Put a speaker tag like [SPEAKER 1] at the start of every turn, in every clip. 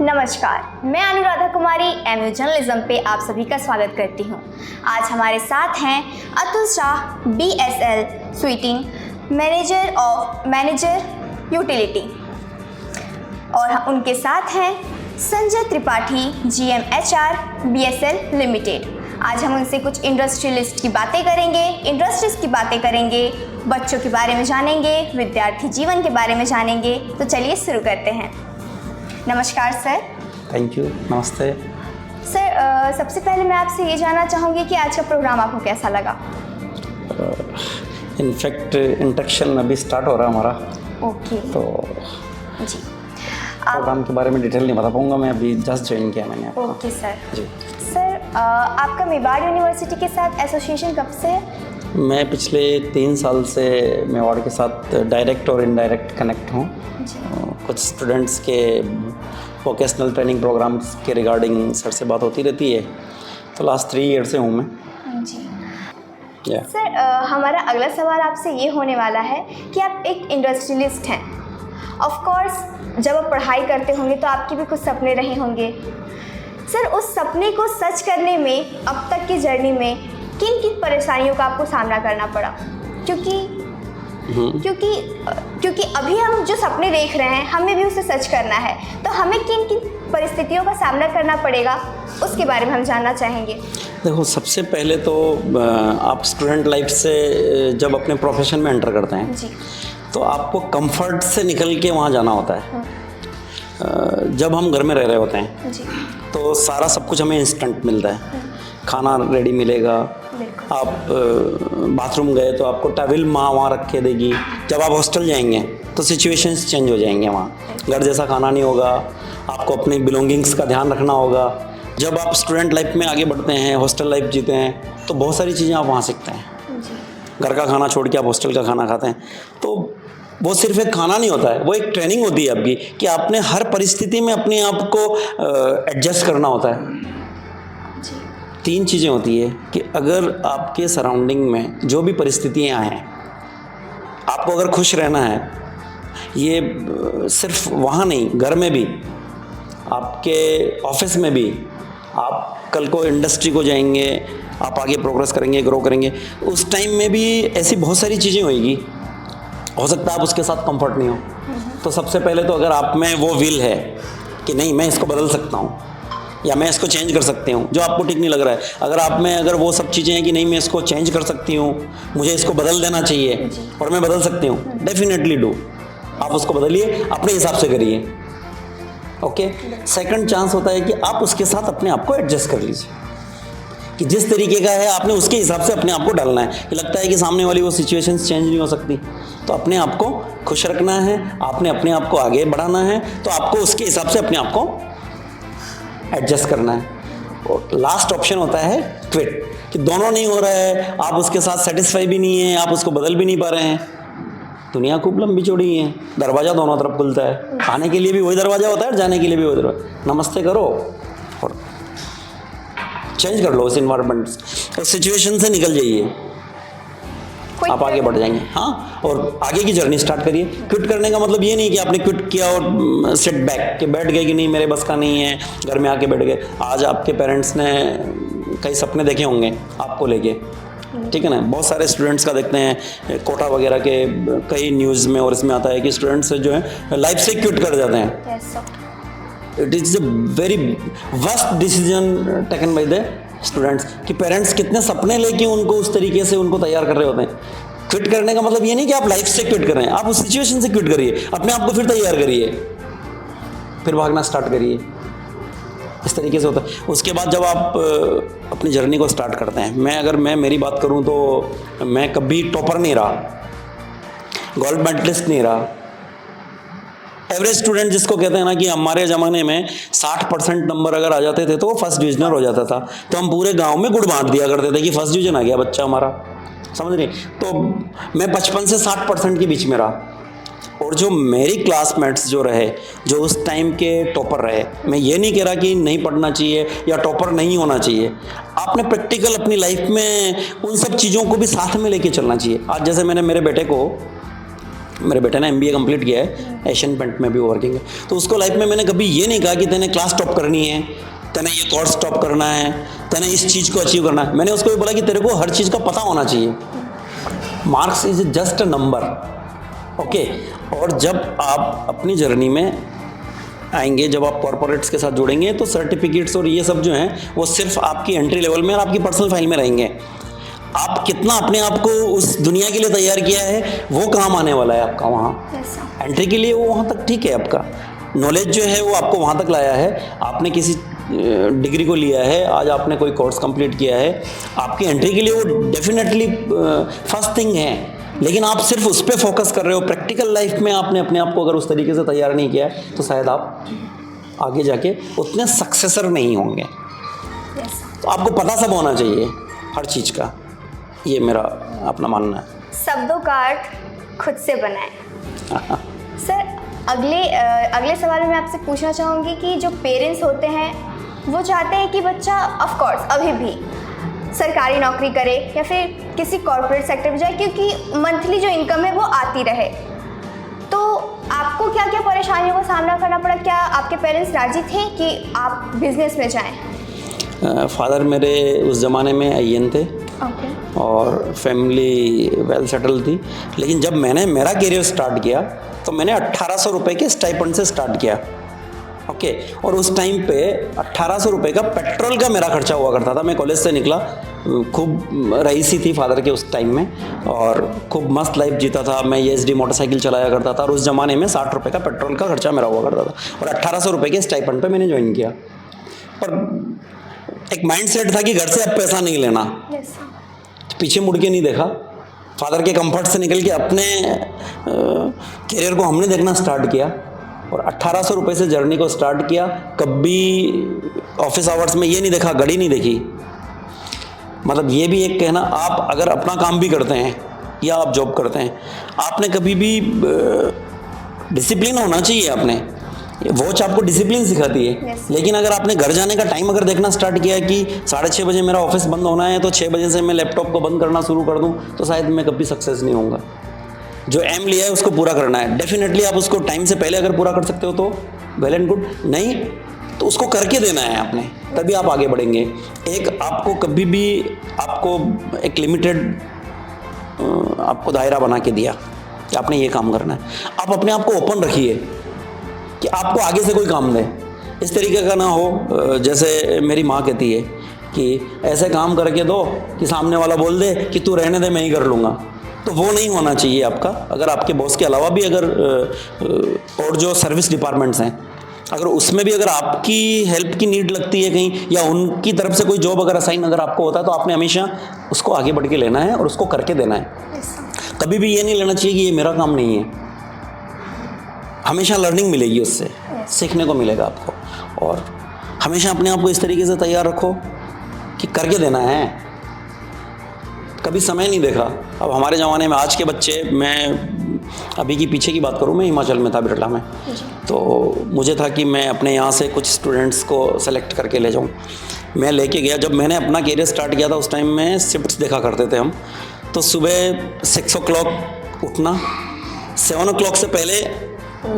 [SPEAKER 1] नमस्कार, मैं अनुराधा कुमारी MU journalism पे आप सभी का स्वागत करती हूँ। आज हमारे साथ हैं Atul Shah BSL sweating manager utility और उनके साथ हैं Sanjay Tripathi GM HR BSL limited. आज हम उनसे कुछ इंडस्ट्रियलिस्ट की बातें करेंगे, इंडस्ट्रीज की बातें करेंगे, बच्चों के बारे में जानेंगे, विद्यार्थी जीवन के बारे में जानेंगे। तो चलिए शुरू करते हैं। नमस्कार सर।
[SPEAKER 2] Thank you. नमस्ते
[SPEAKER 1] सर, सबसे पहले मैं आपसे ये जानना चाहूँगी कि आज का प्रोग्राम आपको कैसा लगा?
[SPEAKER 2] इनफैक्ट इंट्रोडक्शन अभी स्टार्ट हो रहा है हमारा।
[SPEAKER 1] ओके
[SPEAKER 2] तो
[SPEAKER 1] जी,
[SPEAKER 2] प्रोग्राम के बारे में डिटेल नहीं बता पाऊँगा, मैं अभी जस्ट ज्वाइन किया मैंने आपको।
[SPEAKER 1] Okay sir.
[SPEAKER 2] जी
[SPEAKER 1] सर, आपका मेवाड़ यूनिवर्सिटी के साथ एसोसिएशन कब से है?
[SPEAKER 2] मैं पिछले 3 साल से मेवाड़ के साथ डायरेक्ट और इनडायरेक्ट कनेक्ट हूँ। कुछ स्टूडेंट्स के वोकेशनल ट्रेनिंग प्रोग्राम्स के रिगार्डिंग सर से बात होती रहती है। तो लास्ट 3 ईयर से हूँ मैं।
[SPEAKER 1] जी सर, हमारा अगला सवाल आपसे ये होने वाला है कि आप एक इंडस्ट्रियलिस्ट हैं। ऑफ कोर्स जब आप पढ़ाई करते होंगे तो आपके भी कुछ सपने रहे होंगे। सर, उस सपने को सच करने में अब तक की जर्नी में किन किन परेशानियों का आपको सामना करना पड़ा? क्योंकि अभी हम जो सपने देख रहे हैं हमें भी उसे सच करना है, तो हमें किन किन परिस्थितियों का सामना करना पड़ेगा उसके बारे में हम जानना चाहेंगे।
[SPEAKER 2] देखो, सबसे पहले तो आप स्टूडेंट लाइफ से जब अपने प्रोफेशन में एंटर करते हैं
[SPEAKER 1] जी,
[SPEAKER 2] तो आपको कंफर्ट से निकल के वहाँ जाना होता है। जब हम घर में रह रहे होते हैं
[SPEAKER 1] जी,
[SPEAKER 2] तो सारा सब कुछ हमें इंस्टेंट मिलता है। खाना रेडी मिलेगा, आप बाथरूम गए तो आपको टॉवल माँ वहाँ रख के देगी। जब आप हॉस्टल जाएंगे तो सिचुएशंस चेंज हो जाएंगे, वहाँ घर जैसा खाना नहीं होगा, आपको अपनी बिलोंगिंग्स का ध्यान रखना होगा। जब आप स्टूडेंट लाइफ में आगे बढ़ते हैं, हॉस्टल लाइफ जीते हैं, तो बहुत सारी चीज़ें आप वहाँ सीखते हैं। घर का खाना छोड़ के आप हॉस्टल का खाना खाते हैं, तो वो सिर्फ एक खाना नहीं होता है, वो एक ट्रेनिंग होती है आपकी कि आपने हर परिस्थिति में अपने आप को एडजस्ट करना होता है। 3 चीज़ें होती है कि अगर आपके सराउंडिंग में जो भी परिस्थितियाँ हैं, आपको अगर खुश रहना है, ये सिर्फ वहाँ नहीं, घर में भी, आपके ऑफिस में भी, आप कल को इंडस्ट्री को जाएंगे, आप आगे प्रोग्रेस करेंगे, ग्रो करेंगे, उस टाइम में भी ऐसी बहुत सारी चीज़ें होएगी। हो सकता है आप उसके साथ कंफर्ट नहीं हो। तो सबसे पहले तो अगर आप में वो विल है कि नहीं, मैं इसको बदल सकता हूँ या मैं इसको चेंज कर सकती हूँ, जो आपको ठीक नहीं लग रहा है, अगर आप में अगर वो सब चीज़ें हैं कि नहीं, मैं इसको चेंज कर सकती हूँ, मुझे इसको बदल देना चाहिए और मैं बदल सकती हूँ, डेफिनेटली डू। आप उसको बदलिए, अपने हिसाब से करिए। ओके। सेकंड चांस होता है कि आप उसके साथ अपने आप को एडजस्ट कर लीजिए कि जिस तरीके का है आपने उसके हिसाब से अपने आप को डालना है। कि लगता है कि सामने वाली वो सिचुएशंस चेंज नहीं हो सकती, तो अपने आप को खुश रखना है, आपने अपने आप को आगे बढ़ाना है, तो आपको उसके हिसाब से अपने आप को एडजस्ट करना है। और लास्ट ऑप्शन होता है क्विट, कि दोनों नहीं हो रहा है, आप उसके साथ सेटिस्फाई भी नहीं है, आप उसको बदल भी नहीं पा रहे हैं। दुनिया खूब लंबी चौड़ी है, दरवाज़ा दोनों तरफ खुलता है, आने के लिए भी वही दरवाज़ा होता है और जाने के लिए भी वही दरवाज़ा। नमस्ते करो और चेंज कर लो उस इन्वायरमेंट, उस सिचुएशन से निकल जाइए, आप आगे बढ़ जाएंगे। हाँ, और आगे की जर्नी स्टार्ट करिए। क्विट करने का मतलब ये नहीं कि आपने क्विट किया और सेट बैक कि बैठ गए कि नहीं मेरे बस का नहीं है, घर में आके बैठ गए। आज आपके पेरेंट्स ने कई सपने देखे होंगे आपको लेके, ठीक है ना। बहुत सारे स्टूडेंट्स का देखते हैं, कोटा वगैरह के कई न्यूज़ में और इसमें आता है कि स्टूडेंट्स जो है लाइफ से क्विट कर जाते हैं। It is a very worst decision taken by the students कि पेरेंट्स कितने सपने लेके उनको उस तरीके से उनको तैयार कर रहे होते हैं। क्विट करने का मतलब ये नहीं कि आप लाइफ से क्विट कर रहे हैं, आप उस सिचुएशन से क्विट करिए, अपने आप को फिर तैयार करिए, फिर भागना स्टार्ट करिए। इस तरीके से होता है। उसके बाद जब आप अपनी जर्नी को स्टार्ट करते हैं, मैं मेरी बात करूं तो मैं कभी टॉपर नहीं रहा, गोल्ड मेडलिस्ट नहीं रहा। एवरेज स्टूडेंट जिसको कहते हैं ना, कि हमारे ज़माने में 60% नंबर अगर आ जाते थे तो वो फर्स्ट डिविजनर हो जाता था, तो हम पूरे गांव में गुड़ बांट दिया करते थे कि फर्स्ट डिवीजन आ गया बच्चा हमारा, समझ रहे। तो मैं 55 से 60% के बीच में रहा, और जो मेरी क्लासमेट्स जो रहे, जो उस टाइम के टॉपर रहे, मैं ये नहीं कह रहा कि नहीं पढ़ना चाहिए या टॉपर नहीं होना चाहिए, आपने प्रैक्टिकल अपनी लाइफ में उन सब चीज़ों को भी साथ में लेके चलना चाहिए। आज जैसे मैंने मेरे बेटे को मेरे बेटे ने MBA कंप्लीट किया है, एशियन पेंट में भी वर्किंग है। तो उसको लाइफ में मैंने कभी ये नहीं कहा कि तेने क्लास टॉप करनी है, तेने ये कोर्स टॉप करना है, तेने इस चीज़ को अचीव करना है। मैंने उसको भी बोला कि तेरे को हर चीज़ का पता होना चाहिए, marks is just a number, okay. और जब आप अपनी जर्नी में आएंगे, जब आप कॉर्पोरेट्स के साथ जुड़ेंगे, तो सर्टिफिकेट्स और ये सब जो हैं वो सिर्फ आपकी एंट्री लेवल में और आपकी पर्सनल फाइल में रहेंगे। आप कितना अपने आप को उस दुनिया के लिए तैयार किया है वो काम आने वाला है आपका वहाँ। एंट्री के लिए वो वहाँ तक ठीक है, आपका नॉलेज जो है वो आपको वहाँ तक लाया है, आपने किसी डिग्री को लिया है, आज आपने कोई कोर्स कंप्लीट किया है, आपकी एंट्री के लिए वो डेफिनेटली फर्स्ट थिंग है। लेकिन आप सिर्फ उस पर फोकस कर रहे हो, प्रैक्टिकल लाइफ में आपने अपने आप को अगर उस तरीके से तैयार नहीं किया है तो शायद आप आगे जाके उतने सक्सेसर नहीं होंगे। तो आपको पता सब होना चाहिए हर चीज़ का, ये मेरा अपना मानना है।
[SPEAKER 1] शब्दों का अर्थ खुद से बनाएं। सर, अगले सवाल में मैं आपसे पूछना चाहूँगी कि जो पेरेंट्स होते हैं वो चाहते हैं कि बच्चा ऑफ कोर्स अभी भी सरकारी नौकरी करे या फिर किसी कॉर्पोरेट सेक्टर में जाए, क्योंकि मंथली जो इनकम है वो आती रहे। तो आपको क्या क्या परेशानियों का सामना करना पड़ा? क्या आपके पेरेंट्स राजी थे कि आप बिजनेस में जाएं?
[SPEAKER 2] फादर मेरे उस ज़माने में IN थे, और फैमिली वेल सेटल थी। लेकिन जब मैंने मेरा करियर स्टार्ट किया तो मैंने 1800 रुपये के स्टाइपेंड से स्टार्ट किया, ओके। और उस टाइम पे 1800 रुपये का पेट्रोल का मेरा खर्चा हुआ करता था। मैं कॉलेज से निकला, खूब रईसी थी फादर के उस टाइम में, और खूब मस्त लाइफ जीता था मैं। ESD मोटरसाइकिल चलाया करता था, और उस ज़माने में 60 रुपये का पेट्रोल का खर्चा मेरा हुआ करता था, और 1800 रुपये के स्टाइपेंड पे मैंने ज्वाइन किया। और एक माइंड सेट था कि घर से अब पैसा नहीं लेना, पीछे मुड़ के नहीं देखा। फादर के कंफर्ट से निकल के अपने करियर को हमने देखना स्टार्ट किया, और 1800 रुपये से जर्नी को स्टार्ट किया। कभी ऑफिस आवर्स में ये नहीं देखा, घड़ी नहीं देखी। मतलब ये भी एक कहना, आप अगर अपना काम भी करते हैं या आप जॉब करते हैं, आपने कभी भी डिसिप्लिन होना चाहिए। आपने वॉच आपको डिसिप्लिन सिखाती है, लेकिन अगर आपने घर जाने का टाइम अगर देखना स्टार्ट किया कि 6:30 बजे मेरा ऑफिस बंद होना है, तो 6 बजे से मैं लैपटॉप को बंद करना शुरू कर दूं, तो शायद मैं कभी सक्सेस नहीं होऊंगा। जो एम लिया है उसको पूरा करना है। डेफिनेटली आप उसको टाइम से पहले अगर पूरा कर सकते हो तो वेल एंड गुड, नहीं तो उसको करके देना है आपने, तभी आप आगे बढ़ेंगे। एक आपको कभी भी आपको एक लिमिटेड आपको दायरा बना के दिया कि आपने ये काम करना है, आप अपने आप को ओपन रखिए कि आपको आगे से कोई काम दे। इस तरीके का ना हो जैसे मेरी माँ कहती है कि ऐसे काम करके दो कि सामने वाला बोल दे कि तू रहने दे, मैं ही कर लूँगा। तो वो नहीं होना चाहिए आपका। अगर आपके बॉस के अलावा भी अगर और जो सर्विस डिपार्टमेंट्स हैं, अगर उसमें भी अगर आपकी हेल्प की नीड लगती है कहीं, या उनकी तरफ से कोई जॉब अगर असाइन अगर आपको होता है, तो आपने हमेशा उसको आगे बढ़ के लेना है और उसको करके देना है। कभी भी ये नहीं लेना चाहिए कि ये मेरा काम नहीं है। हमेशा लर्निंग मिलेगी, उससे सीखने को मिलेगा आपको। और हमेशा अपने आप को इस तरीके से तैयार रखो कि करके देना है, कभी समय नहीं देखा। अब हमारे ज़माने में आज के बच्चे, मैं अभी की पीछे की बात करूँ, मैं हिमाचल में था, बिरला में, तो मुझे था कि मैं अपने यहाँ से कुछ स्टूडेंट्स को सेलेक्ट करके ले जाऊँ। मैं लेके गया। जब मैंने अपना करियर स्टार्ट किया था उस टाइम में शिफ्ट्स देखा करते थे हम। तो सुबह 6 o'clock उठना, 7 o'clock से पहले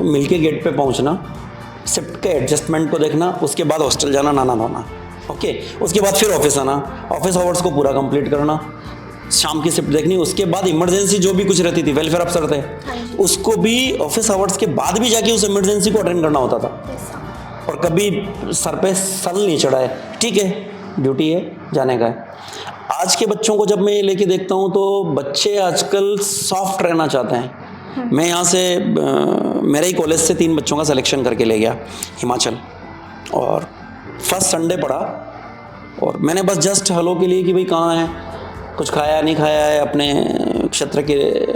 [SPEAKER 2] मिल के गेट पे पहुँचना, शिफ्ट के एडजस्टमेंट को देखना, उसके बाद हॉस्टल जाना, नहाना धोना, ओके। उसके बाद फिर ऑफिस आना, ऑफिस आवर्स को पूरा कंप्लीट करना, शाम की शिफ्ट देखनी। उसके बाद इमरजेंसी जो भी कुछ रहती थी, वेलफेयर अफसर थे, उसको भी ऑफिस आवर्स के बाद भी जाके उस इमरजेंसी को अटेंड करना होता था। और कभी सर पे सल नहीं चढ़ा है, ठीक है, ड्यूटी है, जाने का है। आज के बच्चों को जब मैं ये लेके देखता हूँ तो बच्चे आजकल सॉफ्ट रहना चाहते हैं। मैं यहाँ से मेरे ही कॉलेज से 3 बच्चों का सिलेक्शन करके ले गया हिमाचल, और फर्स्ट संडे पड़ा, और मैंने बस जस्ट हेलो के लिए कि भाई कहाँ है, कुछ खाया नहीं खाया है, अपने क्षेत्र के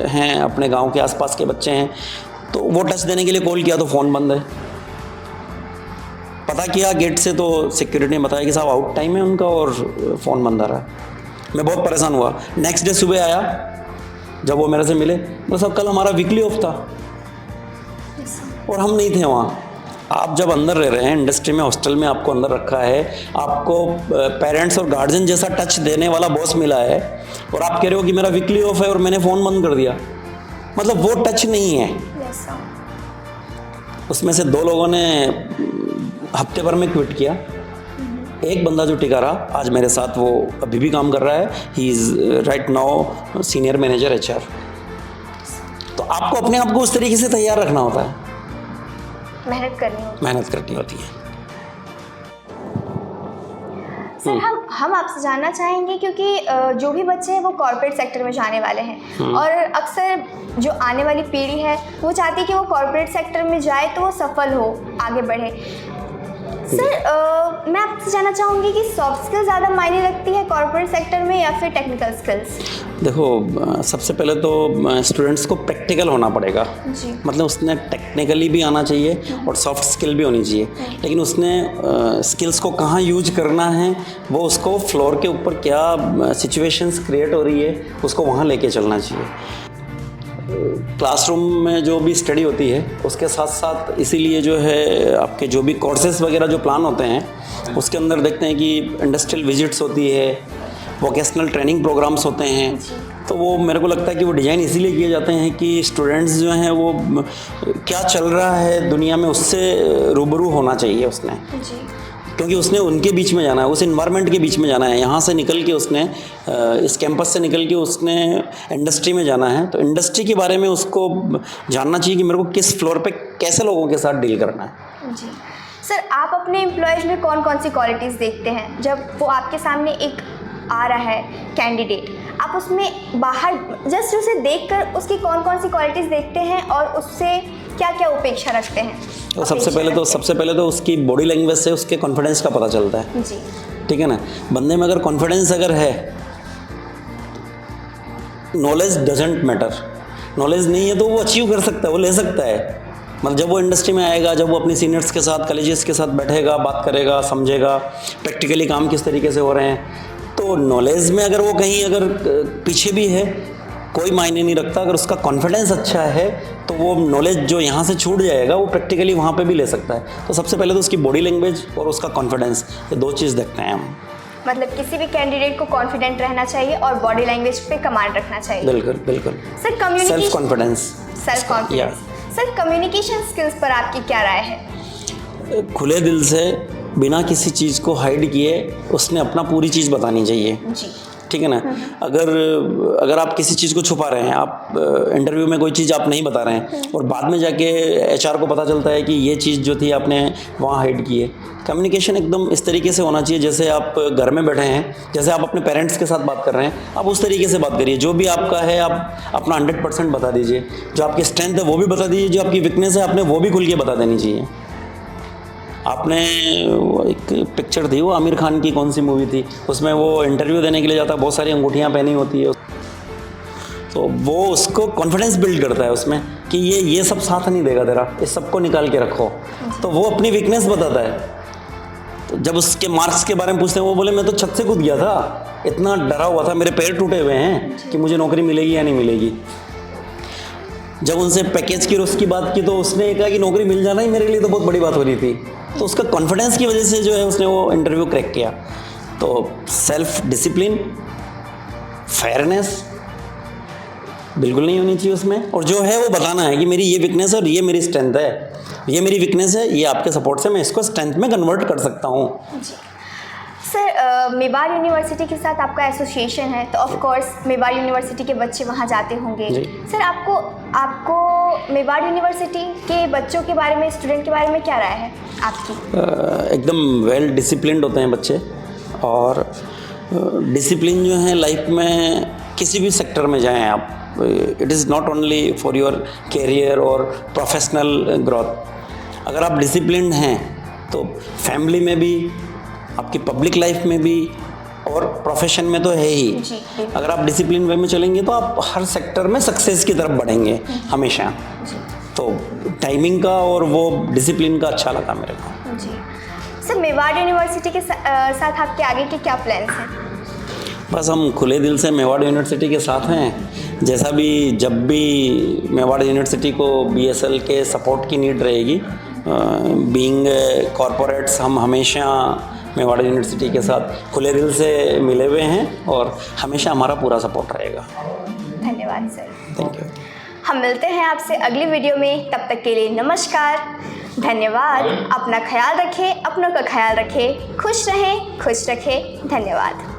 [SPEAKER 2] हैं, अपने गांव के आसपास के बच्चे हैं, तो वो टच देने के लिए कॉल किया तो फ़ोन बंद है। पता किया गेट से तो सिक्योरिटी ने बताया कि साहब आउट टाइम है उनका और फ़ोन बंद आ रहा है। मैं बहुत परेशान हुआ। नेक्स्ट डे सुबह आया, जब वो मेरे से मिले, तो साहब कल हमारा वीकली ऑफ था और हम नहीं थे वहाँ। आप जब अंदर रह रहे हैं इंडस्ट्री में, हॉस्टल में आपको अंदर रखा है, आपको पेरेंट्स और गार्जियन जैसा टच देने वाला बॉस मिला है, और आप कह रहे हो कि मेरा वीकली ऑफ है और मैंने फ़ोन बंद कर दिया, मतलब वो टच नहीं है।
[SPEAKER 1] Yes sir.
[SPEAKER 2] उसमें से 2 लोगों ने हफ्ते भर में क्विट किया, एक बंदा जो टिका रहा आज मेरे साथ, वो अभी भी काम कर रहा है। He is right now senior manager HR। तो आपको अपने आप को उस तरीके से तैयार रखना होता है,
[SPEAKER 1] मेहनत करनी होती
[SPEAKER 2] है।
[SPEAKER 1] सर हम आपसे जानना चाहेंगे, क्योंकि जो भी बच्चे हैं वो कॉर्पोरेट सेक्टर में जाने वाले हैं और अक्सर जो आने वाली पीढ़ी है वो चाहती है कि वो कॉर्पोरेट सेक्टर में जाए तो वो सफल हो, आगे बढ़े। सर मैं आपसे जानना चाहूँगी कि सॉफ्ट स्किल्स ज़्यादा मायने रखती है कॉर्पोरेट सेक्टर में या फिर टेक्निकल स्किल्स?
[SPEAKER 2] देखो, सबसे पहले तो स्टूडेंट्स को प्रैक्टिकल होना पड़ेगा
[SPEAKER 1] जी।
[SPEAKER 2] मतलब उसने टेक्निकली भी आना चाहिए और सॉफ्ट स्किल भी होनी चाहिए, लेकिन उसने स्किल्स को कहाँ यूज करना है, वो उसको फ्लोर के ऊपर क्या सिचुएशंस क्रिएट हो रही है उसको वहाँ लेके चलना चाहिए। क्लासरूम में जो भी स्टडी होती है उसके साथ साथ इसीलिए जो है आपके जो भी कोर्सेज वगैरह जो प्लान होते हैं उसके अंदर देखते हैं कि इंडस्ट्रियल विजिट्स होती है, वोकेशनल ट्रेनिंग प्रोग्राम्स होते हैं। तो वो मेरे को लगता है कि वो डिज़ाइन इसीलिए किए जाते हैं कि स्टूडेंट्स जो हैं वो क्या चल रहा है दुनिया में उससे रूबरू होना चाहिए उसने, क्योंकि उसने उनके बीच में जाना है, उस इन्वायरमेंट के बीच में जाना है। यहाँ से निकल के उसने इस कैंपस से निकल के उसने इंडस्ट्री में जाना है, तो इंडस्ट्री के बारे में उसको जानना चाहिए कि मेरे को किस फ्लोर पे कैसे लोगों के साथ डील करना है।
[SPEAKER 1] जी सर, आप अपने एम्प्लॉयज़ में कौन कौन सी क्वालिटीज़ देखते हैं जब वो आपके सामने एक आ रहा है कैंडिडेट, आप उसमें बाहर जस्ट उसे देखकर उसकी कौन कौन सी क्वालिटीज़ देखते हैं और उससे क्या क्या अपेक्षा रखते हैं?
[SPEAKER 2] तो सबसे पहले तो उसकी बॉडी लैंग्वेज से उसके कॉन्फिडेंस का पता चलता है।
[SPEAKER 1] जी
[SPEAKER 2] ठीक है ना। बंदे में अगर कॉन्फिडेंस अगर है, नॉलेज डजंट मैटर, नॉलेज नहीं है तो वो अचीव कर सकता है, वो ले सकता है। मतलब जब वो इंडस्ट्री में आएगा, जब वो अपनी सीनियर्स के साथ कॉलेजेस के साथ बैठेगा, बात करेगा, समझेगा प्रैक्टिकली काम किस तरीके से हो रहे हैं, तो नॉलेज में अगर वो कहीं अगर पीछे भी है कोई मायने नहीं रखता। अगर उसका कॉन्फिडेंस अच्छा है तो वो नॉलेज जो यहाँ से छूट जाएगा वो प्रैक्टिकली वहाँ पे भी ले सकता है। तो सबसे पहले तो उसकी बॉडी लैंग्वेज और उसका कॉन्फिडेंस, ये 2 चीज़ देखते हैं हम।
[SPEAKER 1] मतलब किसी भी कैंडिडेट को कॉन्फिडेंट रहना चाहिए और बॉडी लैंग्वेज पे कमांड रखना चाहिए।
[SPEAKER 2] बिल्कुल
[SPEAKER 1] sir communication,
[SPEAKER 2] self confidence,
[SPEAKER 1] sir communication skills पर आपकी क्या राय है?
[SPEAKER 2] खुले दिल से बिना किसी चीज़ को हाइड किए उसने अपना पूरी चीज़ बतानी चाहिए।
[SPEAKER 1] जी
[SPEAKER 2] ठीक है ना। अगर आप किसी चीज़ को छुपा रहे हैं, आप इंटरव्यू में कोई चीज़ आप नहीं बता रहे हैं और बाद में जाके HR को पता चलता है कि ये चीज़ जो थी आपने वहाँ हाइड की है। कम्युनिकेशन एकदम इस तरीके से होना चाहिए जैसे आप घर में बैठे हैं, जैसे आप अपने पेरेंट्स के साथ बात कर रहे हैं, आप उस तरीके से बात करिए। जो भी आपका है आप अपना 100% बता दीजिए, जो आपकी स्ट्रेंथ है वो भी बता दीजिए, जो आपकी वीकनेस है आपने वो भी खुल के बता देनी चाहिए। आपने एक पिक्चर थी वो आमिर खान की, कौन सी मूवी थी, उसमें वो इंटरव्यू देने के लिए जाता है, बहुत सारी अंगूठियाँ पहनी होती है, तो वो उसको कॉन्फिडेंस बिल्ड करता है उसमें कि ये सब साथ नहीं देगा तेरा, इस सबको निकाल के रखो। तो वो अपनी वीकनेस बताता है। तो जब उसके मार्क्स के बारे में पूछते हैं वो बोले मैं तो छत से कूद गया था, इतना डरा हुआ था, मेरे पैर टूटे हुए हैं कि मुझे नौकरी मिलेगी या नहीं मिलेगी। जब उनसे पैकेज की और उसकी बात की तो उसने कहा कि नौकरी मिल जाना ही मेरे लिए तो बहुत बड़ी बात हो रही थी। तो उसका कॉन्फिडेंस की वजह से जो है उसने वो इंटरव्यू क्रैक किया। तो सेल्फ डिसिप्लिन, फेयरनेस बिल्कुल नहीं होनी चाहिए उसमें, और जो है वो बताना है कि मेरी ये वीकनेस है और ये मेरी स्ट्रेंथ है, ये मेरी वीकनेस है, ये आपके सपोर्ट से मैं इसको स्ट्रेंथ में कन्वर्ट कर सकता हूँ।
[SPEAKER 1] सर मेवाड़ यूनिवर्सिटी के साथ आपका एसोसिएशन है तो ऑफ कोर्स मेवाड़ यूनिवर्सिटी के बच्चे वहाँ जाते होंगे। सर आपको मेवाड़ यूनिवर्सिटी के बच्चों के बारे में, स्टूडेंट के बारे में क्या राय है आपकी?
[SPEAKER 2] एकदम वेल डिसिप्लिन्ड होते हैं बच्चे, और डिसिप्लिन जो है लाइफ में किसी भी सेक्टर में जाएं आप, it is not only for your career और प्रोफेशनल ग्रोथ। अगर आप डिसिप्लिन्ड हैं तो फैमिली में भी, आपकी पब्लिक लाइफ में भी और प्रोफेशन में तो है ही। अगर आप डिसिप्लिन वे में चलेंगे तो आप हर सेक्टर में सक्सेस की तरफ बढ़ेंगे हमेशा। तो टाइमिंग का और वो डिसिप्लिन का अच्छा लगा मेरे को।
[SPEAKER 1] जी सर, मेवाड़ यूनिवर्सिटी के साथ आपके आगे के क्या प्लान्स हैं?
[SPEAKER 2] बस हम खुले दिल से मेवाड़ यूनिवर्सिटी के साथ हैं। जैसा भी जब भी मेवाड़ यूनिवर्सिटी को BSL के सपोर्ट की नीड रहेगी, बीइंग कॉरपोरेट्स, हम हमेशा मेवाड़ यूनिवर्सिटी के साथ खुले दिल से मिले हुए हैं और हमेशा हमारा पूरा सपोर्ट रहेगा।
[SPEAKER 1] धन्यवाद सर।
[SPEAKER 2] Thank you.
[SPEAKER 1] हम मिलते हैं आपसे अगली वीडियो में, तब तक के लिए नमस्कार, धन्यवाद। अपना ख्याल रखें, अपनों का ख्याल रखें, खुश रहें, खुश रखें। धन्यवाद।